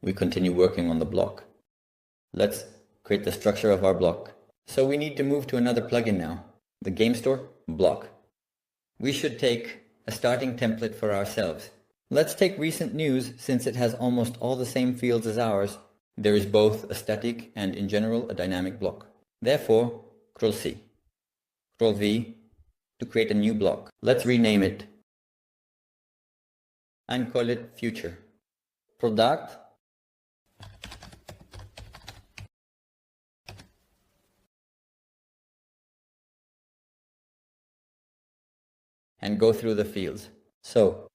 we continue working on the block. Let's create the structure of our block. So we need to move to another plugin now, the Game Store block. We should take a starting template for ourselves. Let's take recent news since it has almost all the same fields as ours. There is both a static and in general a dynamic block. Therefore, Ctrl C, Ctrl V to create a new block. Let's rename it and call it Future. Product and go through the fields. So,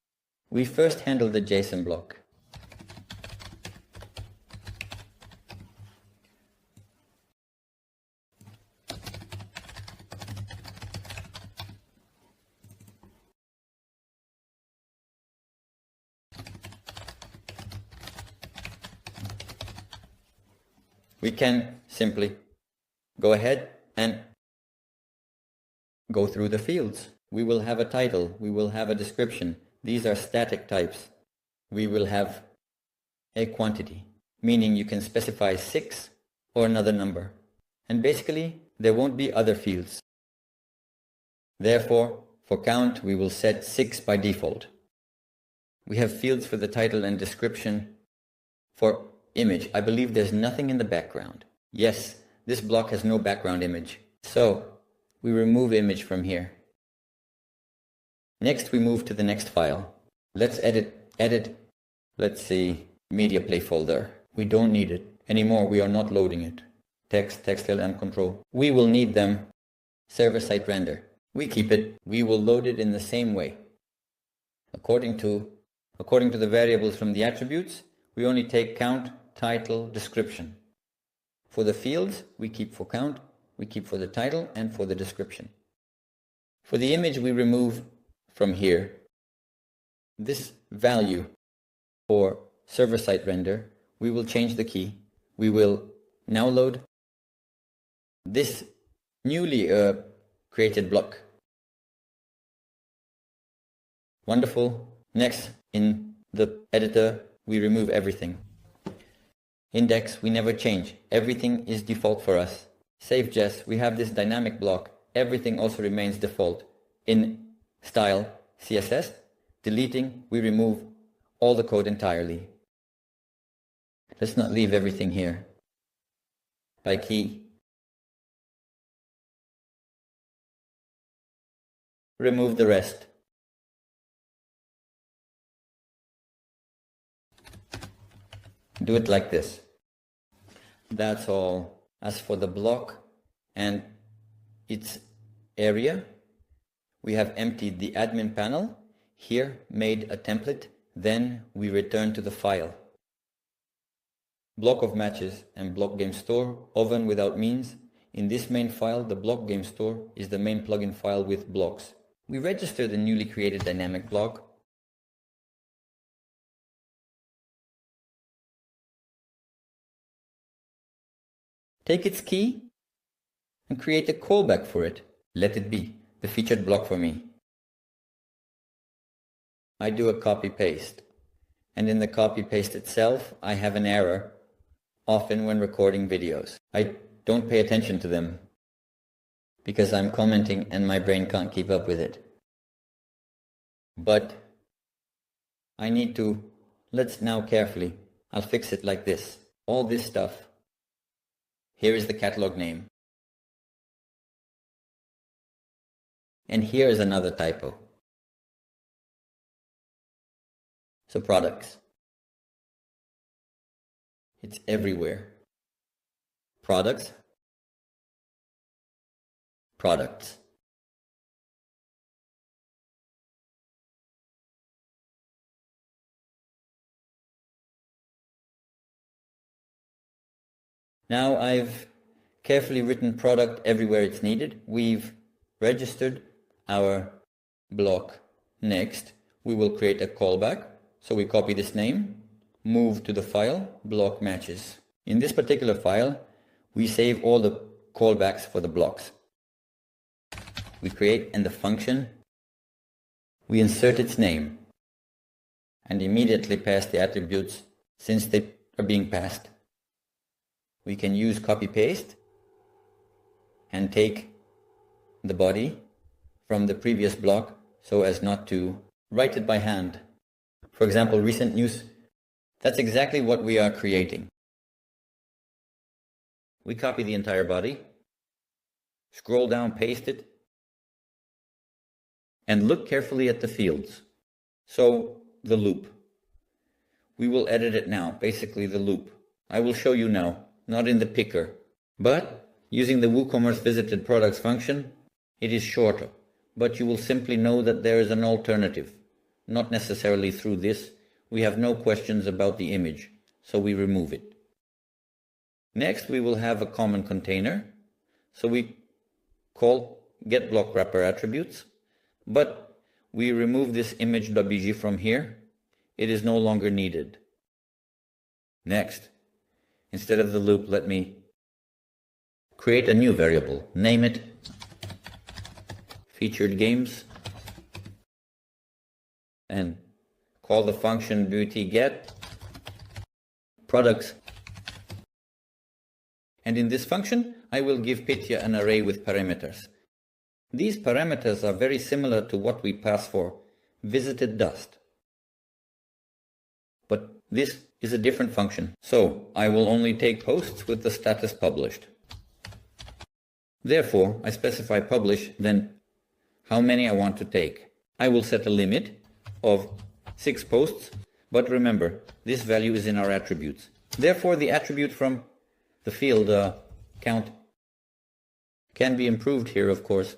we first handle the JSON block. We can simply go ahead and go through the fields. We will have a title, we will have a description. These are static types. We will have a quantity, meaning you can specify 6 or another number. And basically, there won't be other fields. Therefore, for count, we will set 6 by default. We have fields for the title and description. For image, I believe there's nothing in the background. Yes, this block has no background image. So, we remove image from here. Next, we move to the next file. Let's edit, let's see, media play folder. We don't need it anymore. We are not loading it. Text, and control. We will need them. Server-side render. We keep it. We will load it in the same way. According to the variables from the attributes, we only take count, title, description. For the fields, we keep for count, we keep for the title, and for the description. For the image, we remove from here this value for server-side render. We will change the key. We will now load this newly created block. Wonderful. Next, in the editor, we remove everything. Index, we never change. Everything is default for us. Save Jess, we have this dynamic block. Everything also remains default. In style, CSS, deleting, we remove all the code entirely. Let's not leave everything here. By key, remove the rest. Do it like this. That's all. As for the block and its area, we have emptied the admin panel. Here, made a template. Then we return to the file. Block of matches and block game store, oven without means. In this main file, the block game store is the main plugin file with blocks. We register the newly created dynamic block. Take its key and create a callback for it. Let it be the featured block for me. I do a copy-paste, and in the copy-paste itself, I have an error, often when recording videos. I don't pay attention to them because I'm commenting and my brain can't keep up with it. But I need to, let's now carefully, I'll fix it like this. All this stuff. Here is the catalog name. And here is another typo. So products. It's everywhere. Products. Products. Now I've carefully written product everywhere it's needed. We've registered our block. Next, we will create a callback. So we copy this name, move to the file, block matches. In this particular file, we save all the callbacks for the blocks. We create in the function, we insert its name and immediately pass the attributes since they are being passed. We can use copy paste and take the body from the previous block so as not to write it by hand. For example, recent news, that's exactly what we are creating. We copy the entire body, scroll down, paste it, and look carefully at the fields. So the loop. We will edit it now, basically the loop. I will show you now, not in the picker, but using the WooCommerce visited products function, it is shorter, but you will simply know that there is an alternative. Not necessarily through this. We have no questions about the image, so we remove it. Next, we will have a common container. So we call getBlockWrapper attributes, but we remove this image.bg from here. It is no longer needed. Next, instead of the loop, let me create a new variable. Name it featured games and call the function get products. And in this function, I will give Pitya an array with parameters. These parameters are very similar to what we pass for visited dust. But this is a different function. So I will only take posts with the status published. Therefore, I specify publish, then how many I want to take. I will set a limit of 6 posts, but remember, this value is in our attributes. Therefore, the attribute from the field count can be improved here, of course.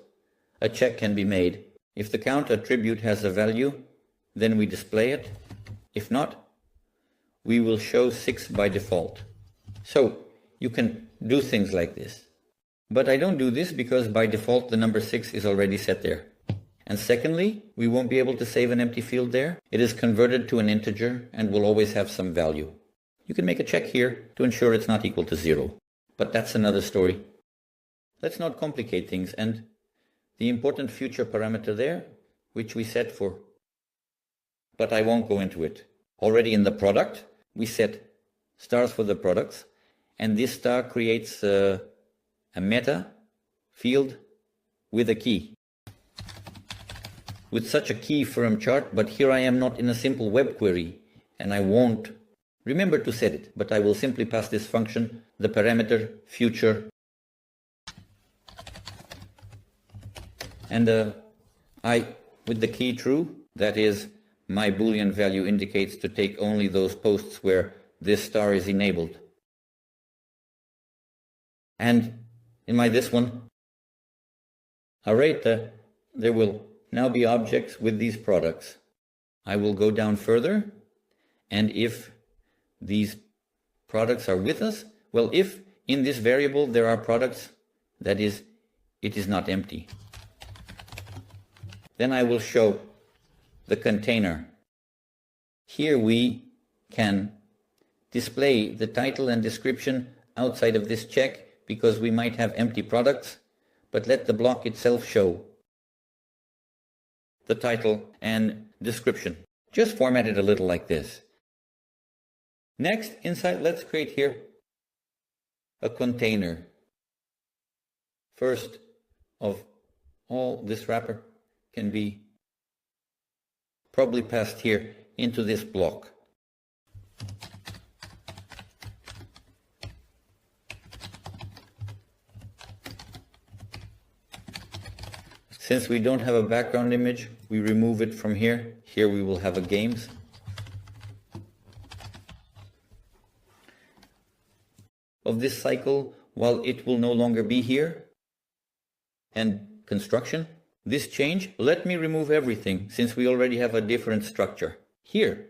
A check can be made. If the count attribute has a value, then we display it. If not, we will show 6 by default. So you can do things like this. But I don't do this because by default the number 6 is already set there. And secondly, we won't be able to save an empty field there. It is converted to an integer and will always have some value. You can make a check here to ensure it's not equal to 0. But that's another story. Let's not complicate things, and the important future parameter there, which we set for. But I won't go into it. Already in the product, we set stars for the products, and this star creates a meta field with a key. With such a key from chart, but here I am not in a simple web query, and I won't remember to set it, but I will simply pass this function, the parameter future, and with the key true, that is, my Boolean value indicates to take only those posts where this star is enabled. And in this one, array, there will now be objects with these products. I will go down further, and if these products are with us, well, if in this variable there are products, that is, it is not empty. Then I will show the container. Here we can display the title and description outside of this check because we might have empty products, but let the block itself show the title and description. Just format it a little like this. Next, inside, let's create here a container. First of all, this wrapper can be probably passed here into this block. Since we don't have a background image, we remove it from here. Here we will have a games. Of this cycle, while it will no longer be here, and construction, this change, let me remove everything since we already have a different structure. Here,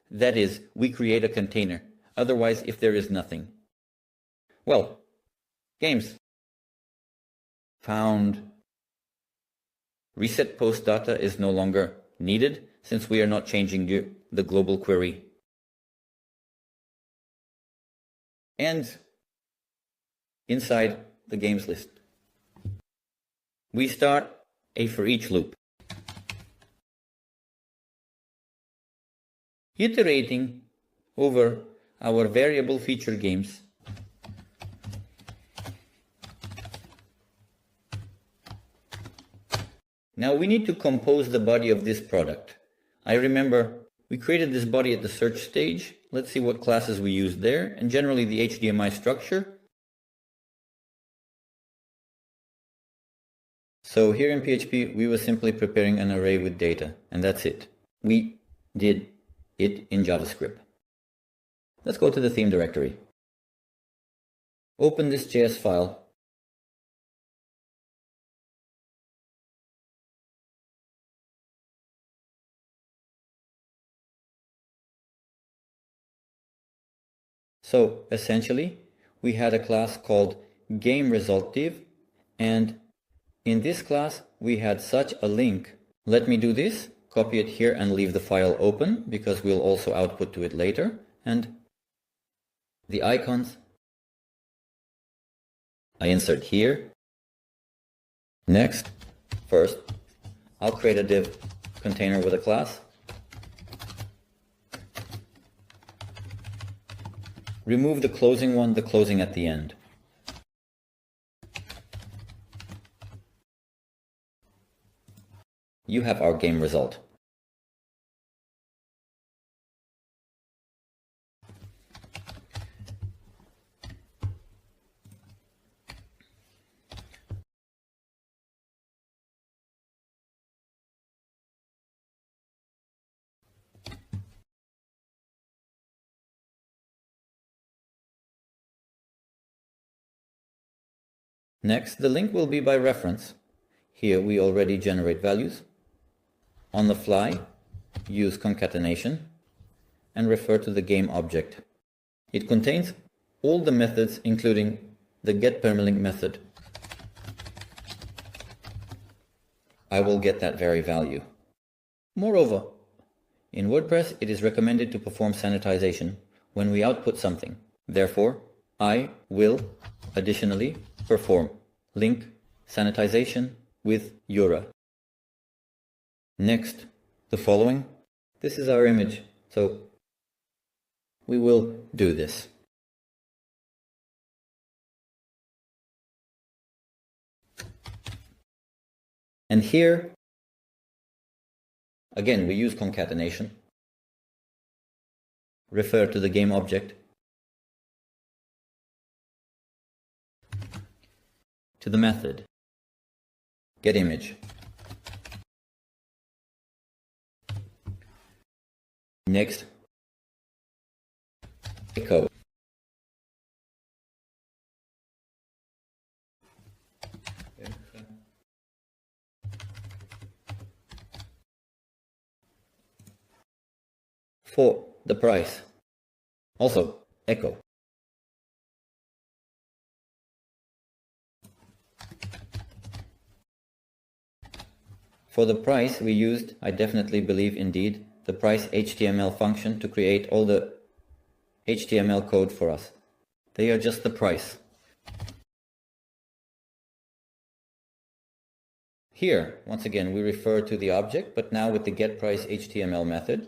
that is, we create a container. Otherwise, if there is nothing. Well, games. Found. Reset post data is no longer needed since we are not changing the global query. And inside the games list, we start a for each loop. Iterating over our variable feature games. Now we need to compose the body of this product. I remember we created this body at the search stage. Let's see what classes we used there, and generally the HDMI structure. So here in PHP, we were simply preparing an array with data, and that's it. We did it in JavaScript. Let's go to the theme directory. Open this JS file. So essentially, we had a class called GameResultDiv, and in this class, we had such a link. Let me do this, copy it here and leave the file open, because we'll also output to it later. And the icons I insert here. Next, first, I'll create a div container with a class. Remove the closing one, the closing at the end. You have our game result. Next, the link will be by reference. Here we already generate values. On the fly, use concatenation and refer to the game object. It contains all the methods, including the getPermalink method. I will get that very value. Moreover, in WordPress, it is recommended to perform sanitization when we output something. Therefore, I will additionally perform link sanitization with Eura. Next, the following. This is our image, so we will do this. And here, again, we use concatenation. Refer to the game object. To the method. getImage. Next, echo. For the price, also echo. For the price we used, I definitely believe indeed, the price HTML function to create all the HTML code for us. They are just the price. Here, once again, we refer to the object, but now with the getPriceHTML method.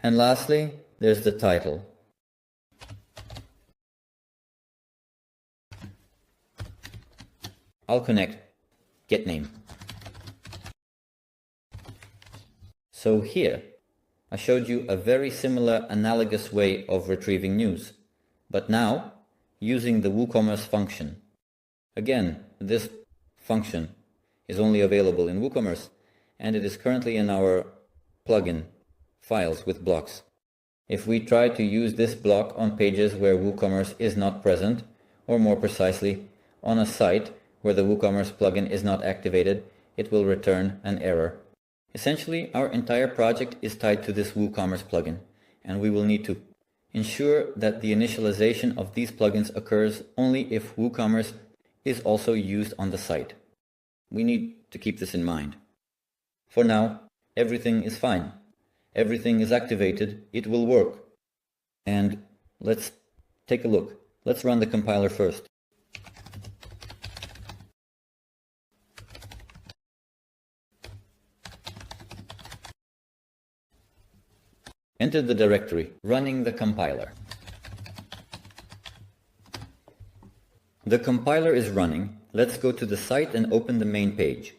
And lastly, there's the title. I'll connect getName. So here, I showed you a very similar analogous way of retrieving news, but now using the WooCommerce function. Again, this function is only available in WooCommerce, and it is currently in our plugin files with blocks. If we try to use this block on pages where WooCommerce is not present, or more precisely, on a site where the WooCommerce plugin is not activated, it will return an error. Essentially, our entire project is tied to this WooCommerce plugin, and we will need to ensure that the initialization of these plugins occurs only if WooCommerce is also used on the site. We need to keep this in mind. For now, everything is fine. Everything is activated, it will work. And let's take a look. Let's run the compiler first. Enter the directory, running the compiler. The compiler is running. Let's go to the site and open the main page.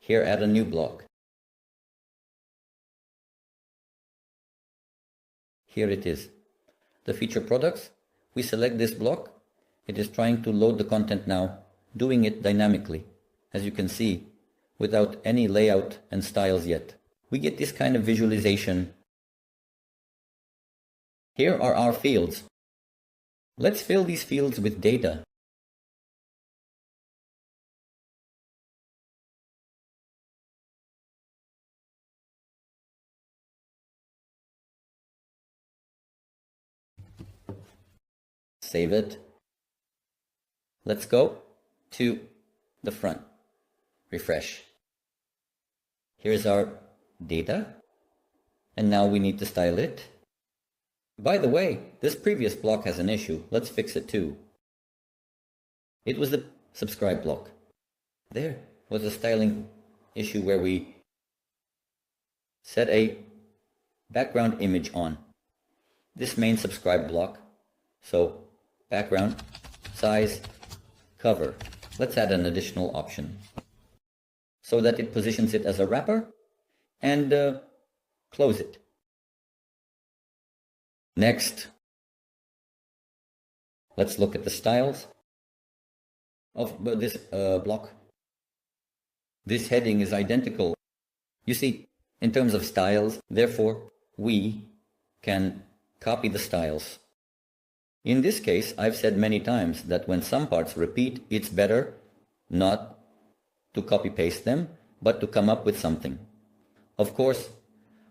Here, add a new block. Here it is. The feature products. We select this block. It is trying to load the content now, doing it dynamically, as you can see, without any layout and styles yet. We get this kind of visualization. Here are our fields. Let's fill these fields with data. Save it. Let's go to the front. Refresh. Here's our data. And now we need to style it. By the way, this previous block has an issue. Let's fix it too. It was the subscribe block. There was a styling issue where we set a background image on this main subscribe block. So background, size, cover. Let's add an additional option so that it positions it as a wrapper and close it. Next, let's look at the styles of this block. This heading is identical. You see, in terms of styles, therefore, we can copy the styles. In this case, I've said many times that when some parts repeat, it's better not to copy-paste them, but to come up with something. Of course,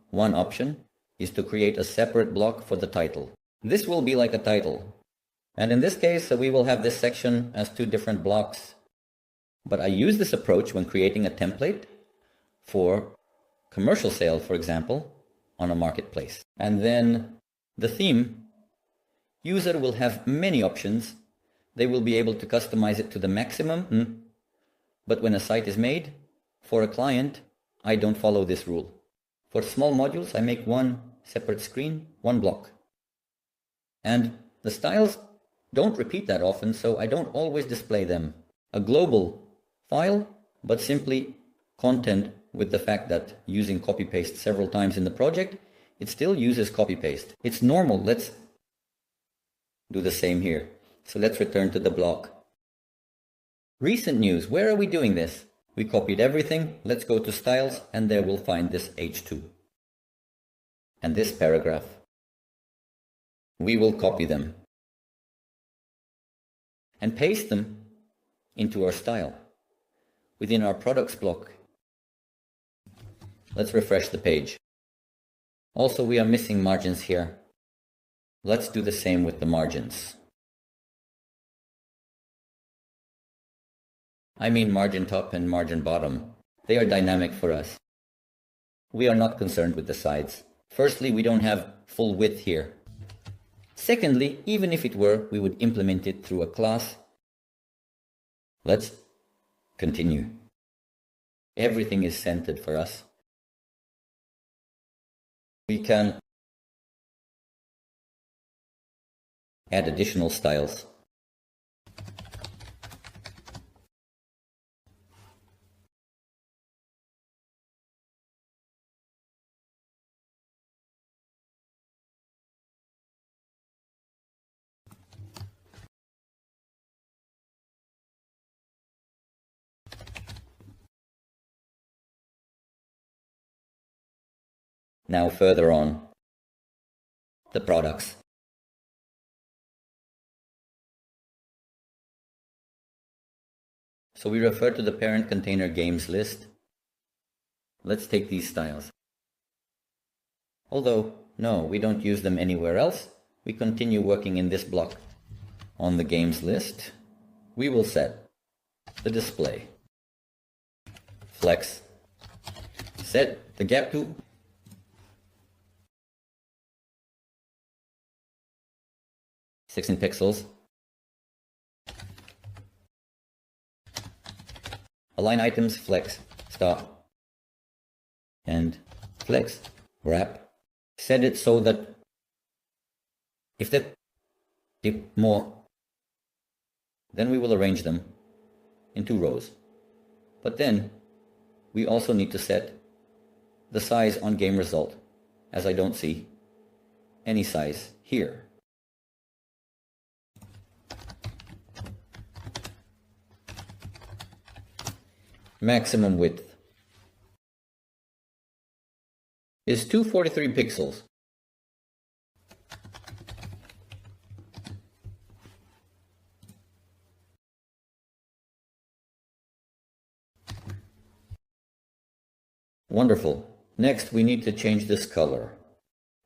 one option is to create a separate block for the title. This will be like a title. And in this case, we will have this section as two different blocks. But I use this approach when creating a template for commercial sale, for example, on a marketplace. And then the theme. User will have many options. They will be able to customize it to the maximum. But when a site is made for a client, I don't follow this rule. For small modules, I make one separate screen, one block. And the styles don't repeat that often, so I don't always display them. A global file, but simply content with the fact that using copy-paste several times in the project, it still uses copy-paste. It's normal. Let's do the same here. So let's return to the block. Recent news. Where are we doing this? We copied everything. Let's go to styles and there we'll find this H2. And this paragraph. We will copy them and paste them into our style within our products block. Let's refresh the page. Also, we are missing margins here. Let's do the same with the margins. I mean margin top and margin bottom. They are dynamic for us. We are not concerned with the sides. Firstly, we don't have full width here. Secondly, even if it were, we would implement it through a class. Let's continue. Everything is centered for us. We can add additional styles. Now further on, the products. So we refer to the parent container games list. Let's take these styles. Although, no, we don't use them anywhere else. We continue working in this block. On the games list, we will set the display, flex, set the gap to 16 pixels, align items, flex, stop, and flex, wrap. Set it so that if they dip more, then we will arrange them in 2 rows. But then we also need to set the size on game result, as I don't see any size here. Maximum width is 243 pixels. Wonderful. Next, we need to change this color.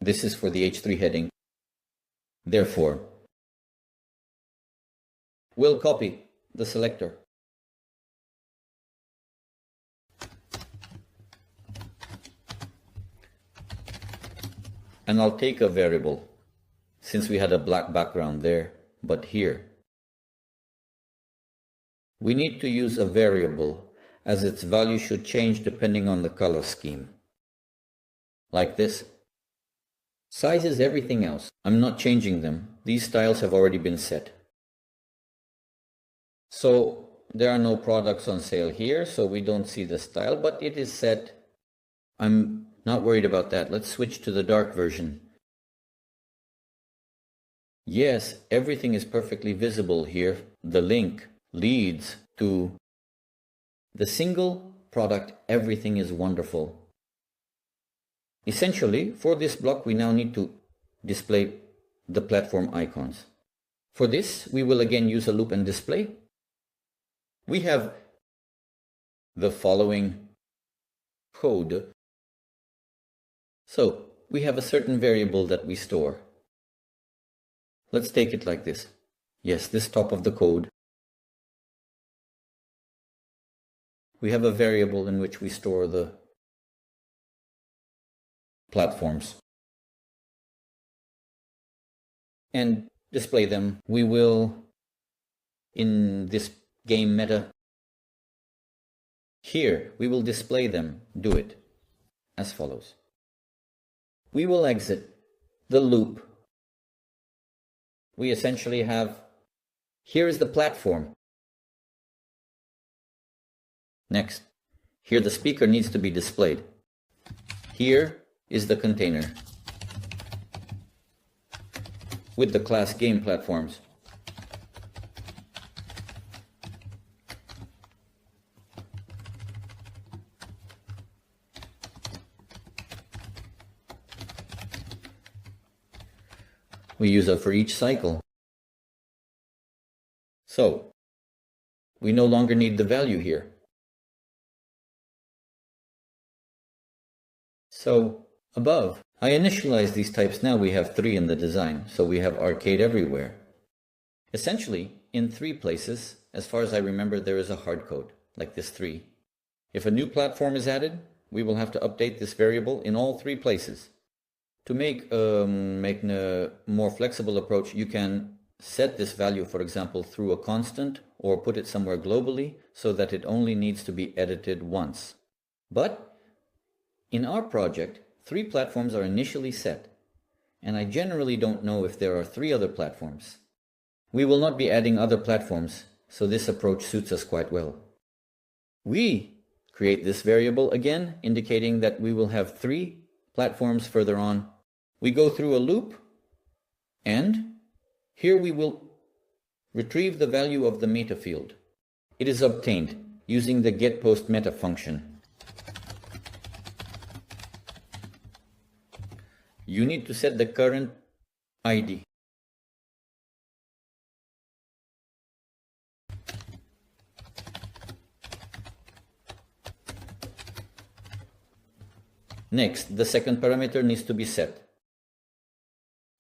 This is for the H3 heading. Therefore, we'll copy the selector. And I'll take a variable, since we had a black background there, but here. We need to use a variable as its value should change depending on the color scheme. Like this. Size is everything else. I'm not changing them. These styles have already been set. So there are no products on sale here, so we don't see the style, but it is set. I'm not worried about that. Let's switch to the dark version. Yes, everything is perfectly visible here. The link leads to the single product. Everything is wonderful. Essentially, for this block, we now need to display the platform icons. For this, we will again use a loop and display. We have the following code. So we have a certain variable that we store. Let's take it like this. Yes, this top of the code. We have a variable in which we store the platforms and display them. We will, in this game meta, here we will display them. Do it as follows. We will exit the loop. We essentially have, here is the platform. Next, here the speaker needs to be displayed. Here is the container with the class game platforms. We use it for each cycle. So, we no longer need the value here. So, above, I initialize these types. Now we have 3 in the design, so we have arcade everywhere. Essentially, in 3 places, as far as I remember, there is a hard code, like this 3. If a new platform is added, we will have to update this variable in all 3 places. To make a more flexible approach, you can set this value, for example, through a constant or put it somewhere globally so that it only needs to be edited once. But in our project, 3 platforms are initially set, and I generally don't know if there are 3 other platforms. We will not be adding other platforms, so this approach suits us quite well. We create this variable again, indicating that we will have 3 platforms further on. We go through a loop, and here we will retrieve the value of the meta field. It is obtained using the getPostMeta function. You need to set the current ID. Next, the second parameter needs to be set.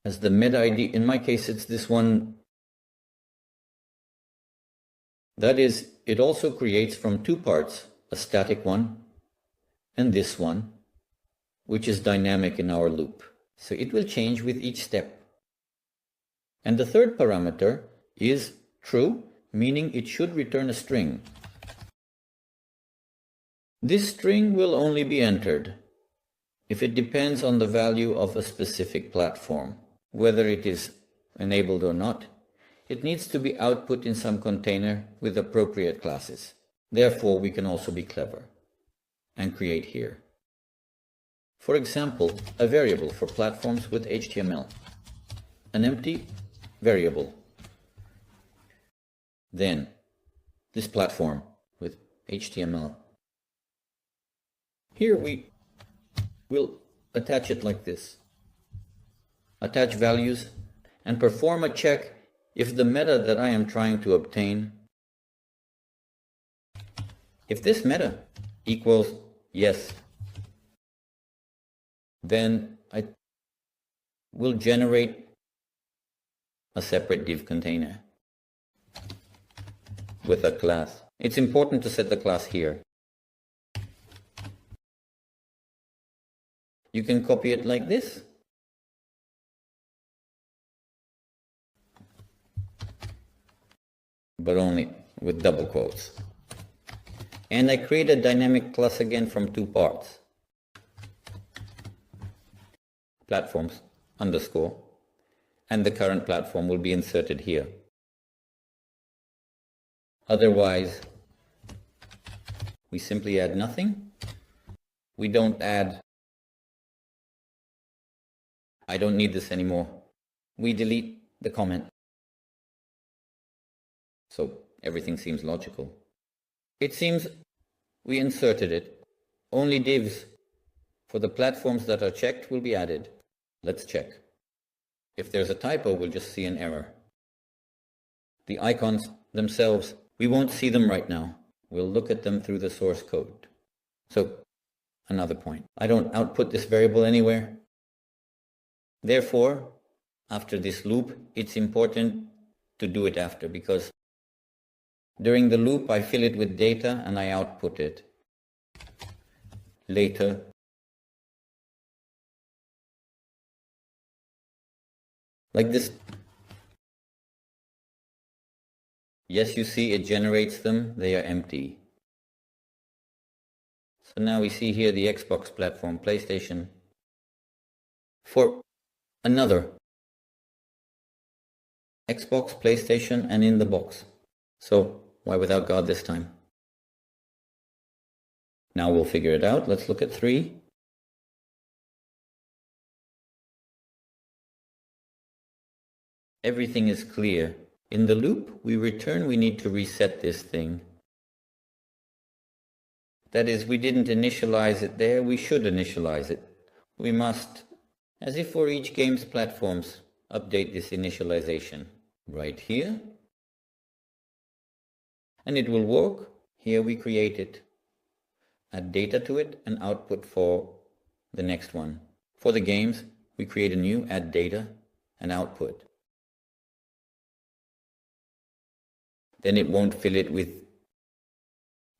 As the meta ID, in my case it's this one. That is, it also creates from 2 parts, a static one and this one, which is dynamic in our loop. So it will change with each step. And the third parameter is true, meaning it should return a string. This string will only be entered if it depends on the value of a specific platform. Whether it is enabled or not, it needs to be output in some container with appropriate classes. Therefore, we can also be clever and create here, for example, a variable for platforms with HTML, an empty variable. Then this platform with HTML. Here we will attach it like this. Attach values and perform a check if the meta that I am trying to obtain, if this meta equals yes, then I will generate a separate div container with a class. It's important to set the class here. You can copy it like this. But only with double quotes. And I create a dynamic class again from two parts. Platforms underscore, and the current platform will be inserted here. Otherwise, we simply add nothing. We don't add, I don't need this anymore. We delete the comment. So everything seems logical. It seems we inserted it. Only divs for the platforms that are checked will be added. Let's check. If there's a typo, we'll just see an error. The icons themselves, we won't see them right now. We'll look at them through the source code. So, another point. I don't output this variable anywhere. Therefore, after this loop, it's important to do it after, because during the loop I fill it with data and I output it. Later, like this. Yes, you see it generates them, they are empty. So now we see here the Xbox platform, PlayStation, for another Xbox, PlayStation, and in the box. So why without God this time? Now we'll figure it out. Let's look at 3. Everything is clear. In the loop we return, we need to reset this thing. That is, we didn't initialize it there, we should initialize it. We must, as if for each game's platforms, update this initialization right here. And it will work. Here we create it. Add data to it and output for the next one. For the games, we create a new, add data and output. Then it won't fill it with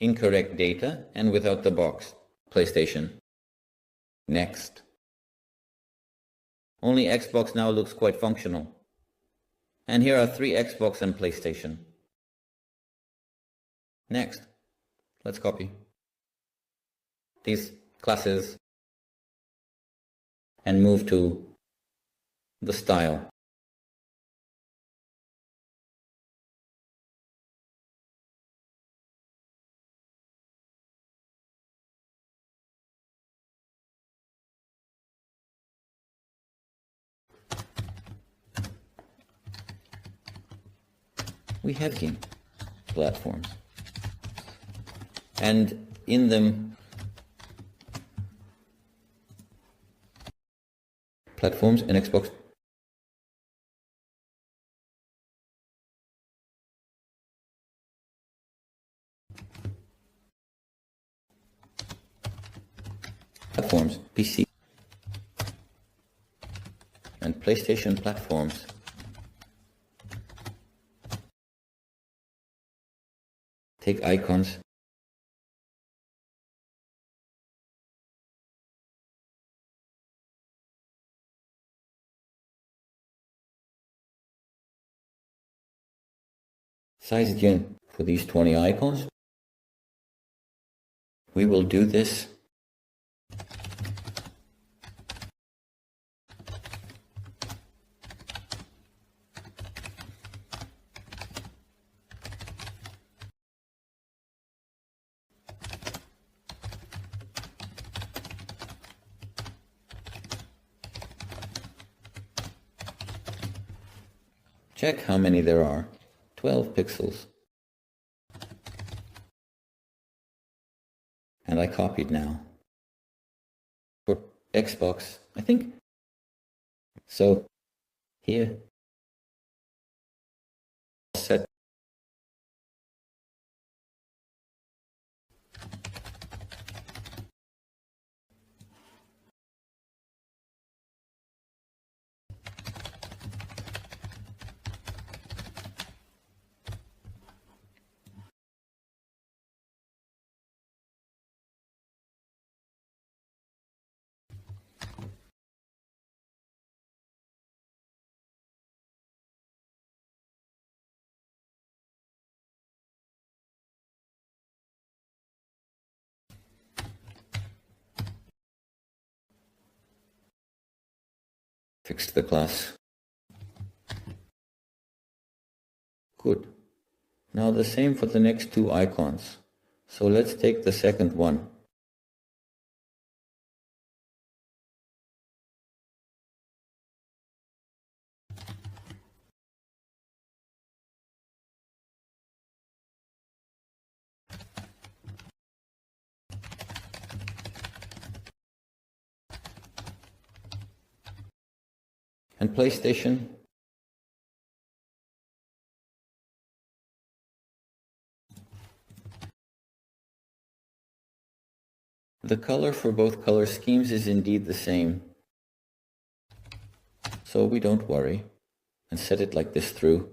incorrect data and without the box. PlayStation. Next. Only Xbox now looks quite functional. And here are 3 Xbox and PlayStation. Next. Let's copy these classes and move to the style. We have game platforms, and in them platforms and Xbox platforms, PC and PlayStation platforms. Take icons, size again for these 20 icons. We will do this. Check how many there are. 12 pixels. And I copied now. For Xbox, I think. So here, set. Fixed the class. Good. Now the same for the next two icons. So let's take the second one. And PlayStation. The color for both color schemes is indeed the same. So we don't worry and set it like this through.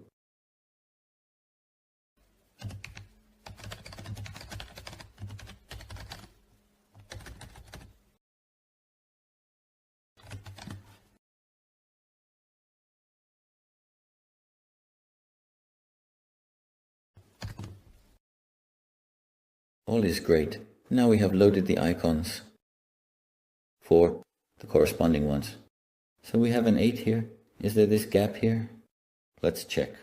All is great. Now we have loaded the icons for the corresponding ones. So we have an 8 here. Is there this gap here? Let's check.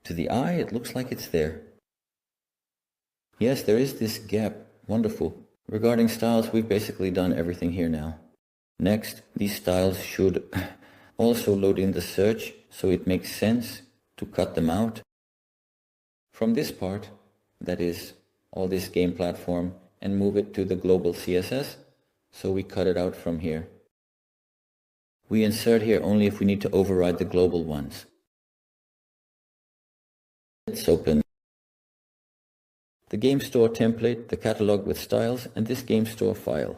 To the eye, it looks like it's there. Yes, there is this gap. Wonderful. Regarding styles, we've basically done everything here now. Next, these styles should also load in the search, so it makes sense to cut them out from this part, that is all this game platform, and move it to the global CSS, so we cut it out from here. We insert here only if we need to override the global ones. Let's open the game store template, the catalog with styles, and this game store file.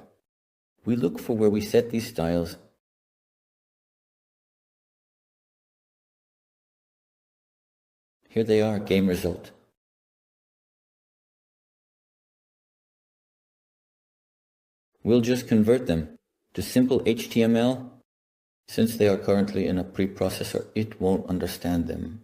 We look for where we set these styles. Here they are, game result. We'll just convert them to simple HTML. Since they are currently in a preprocessor, it won't understand them.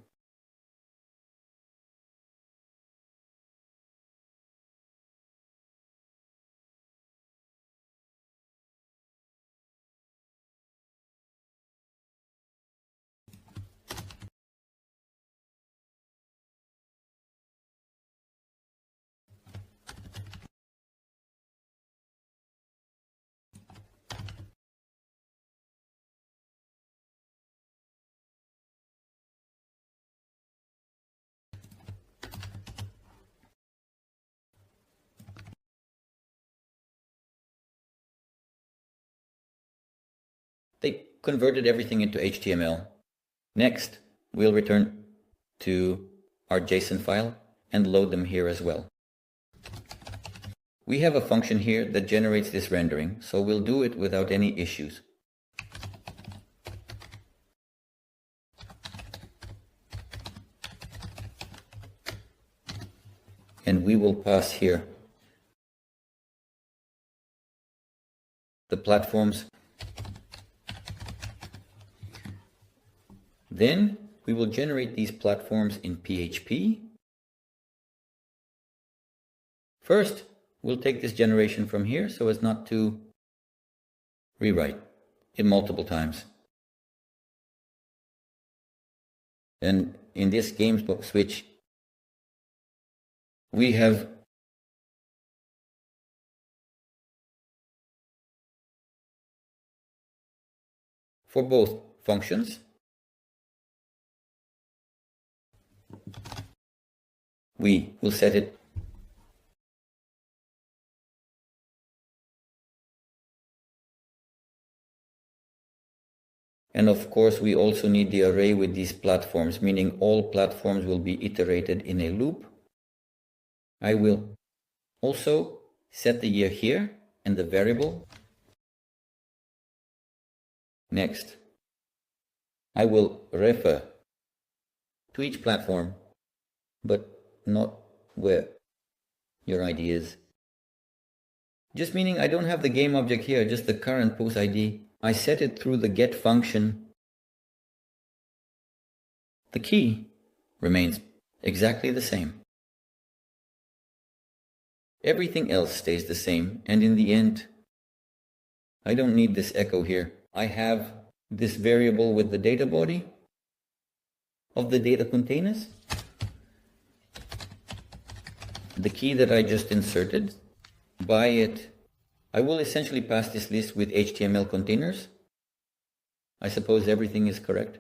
They converted everything into HTML. Next, we'll return to our JSON file and load them here as well. We have a function here that generates this rendering, so we'll do it without any issues. And we will pass here the platforms. Then we will generate these platforms in PHP. First, we'll take this generation from here so as not to rewrite it multiple times. And in this game switch, we have for both functions, we will set it and of course we also need the array with these platforms, meaning all platforms will be iterated in a loop. I will also set the year here and the variable. Next, I will refer to each platform, but not where your ID is. Just meaning I don't have the game object here, just the current post ID. I set it through the get function. The key remains exactly the same. Everything else stays the same, and in the end, I don't need this echo here. I have this variable with the data body of the data containers, the key that I just inserted. By it, I will essentially pass this list with HTML containers. I suppose everything is correct.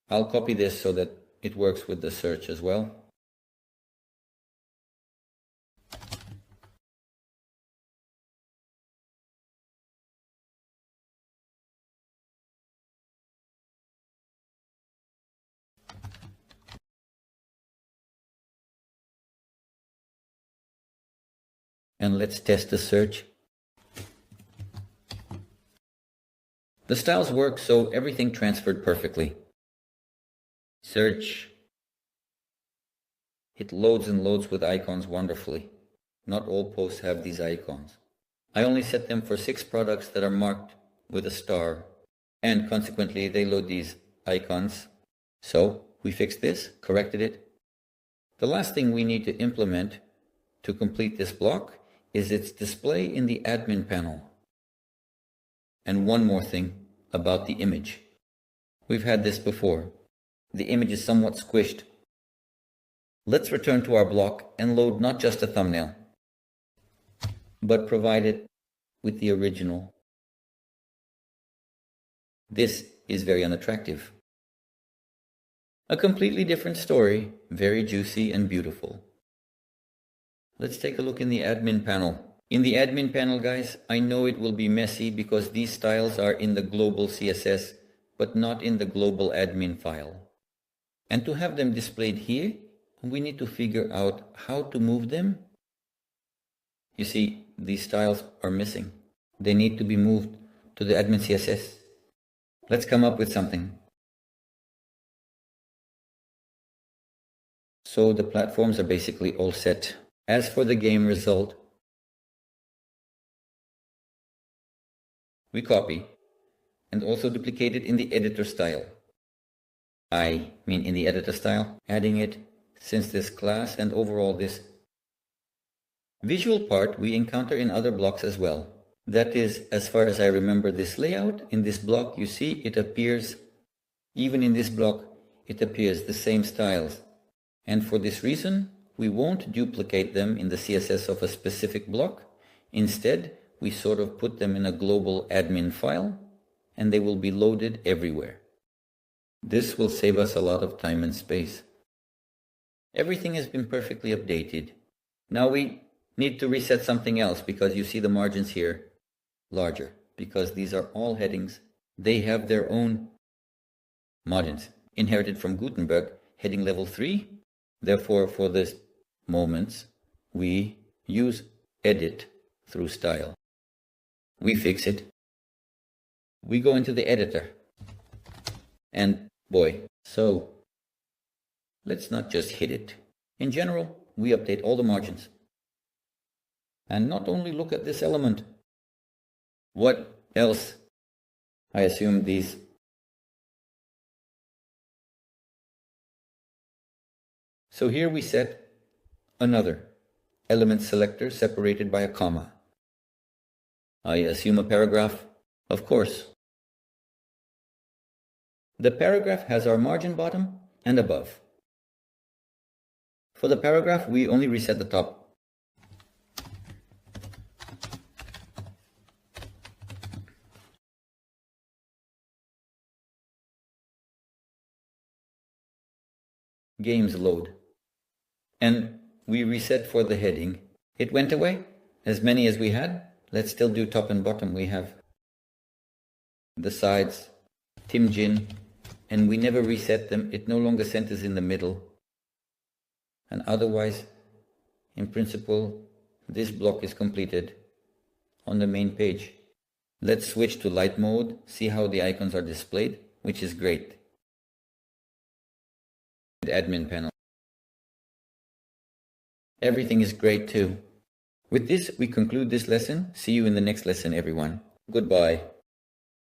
I'll copy this so that it works with the search as well. And let's test the search. The styles work, so everything transferred perfectly. Search. It loads and loads with icons wonderfully. Not all posts have these icons. I only set them for 6 products that are marked with a star, and consequently they load these icons. So we fixed this, corrected it. The last thing we need to implement to complete this block is its display in the admin panel. And one more thing about the image. We've had this before. The image is somewhat squished. Let's return to our block and load not just a thumbnail, but provide it with the original. This is very unattractive. A completely different story, very juicy and beautiful. Let's take a look in the admin panel. In the admin panel, guys, I know it will be messy because these styles are in the global CSS, but not in the global admin file. And to have them displayed here, we need to figure out how to move them. You see, these styles are missing. They need to be moved to the admin CSS. Let's come up with something. So the platforms are basically all set. As for the game result, we copy and also duplicate it in the editor style. I mean in the editor style, adding it since this class and overall this visual part we encounter in other blocks as well. That is, as far as I remember this layout, in this block you see it appears, even in this block, it appears the same styles. And for this reason, we won't duplicate them in the CSS of a specific block. Instead, we sort of put them in a global admin file, and they will be loaded everywhere. This will save us a lot of time and space. Everything has been perfectly updated. Now we need to reset something else because you see the margins here larger, because these are all headings. They have their own margins inherited from Gutenberg, heading level 3. Therefore, for this moments, we use edit through style. We fix it. We go into the editor. And boy, so let's not just hit it. In general, we update all the margins. And not only look at this element. What else? I assume these. So here we set another element selector separated by a comma. I assume a paragraph? Of course. The paragraph has our margin bottom and above. For the paragraph, we only reset the top. Games load. And we reset for the heading. It went away, as many as we had. Let's still do top and bottom. We have the sides, Tim Jin, and we never reset them. It no longer centers in the middle. And otherwise, in principle, this block is completed on the main page. Let's switch to light mode, see how the icons are displayed, which is great. Admin panel. Everything is great too. With this, we conclude this lesson. See you in the next lesson, everyone. Goodbye.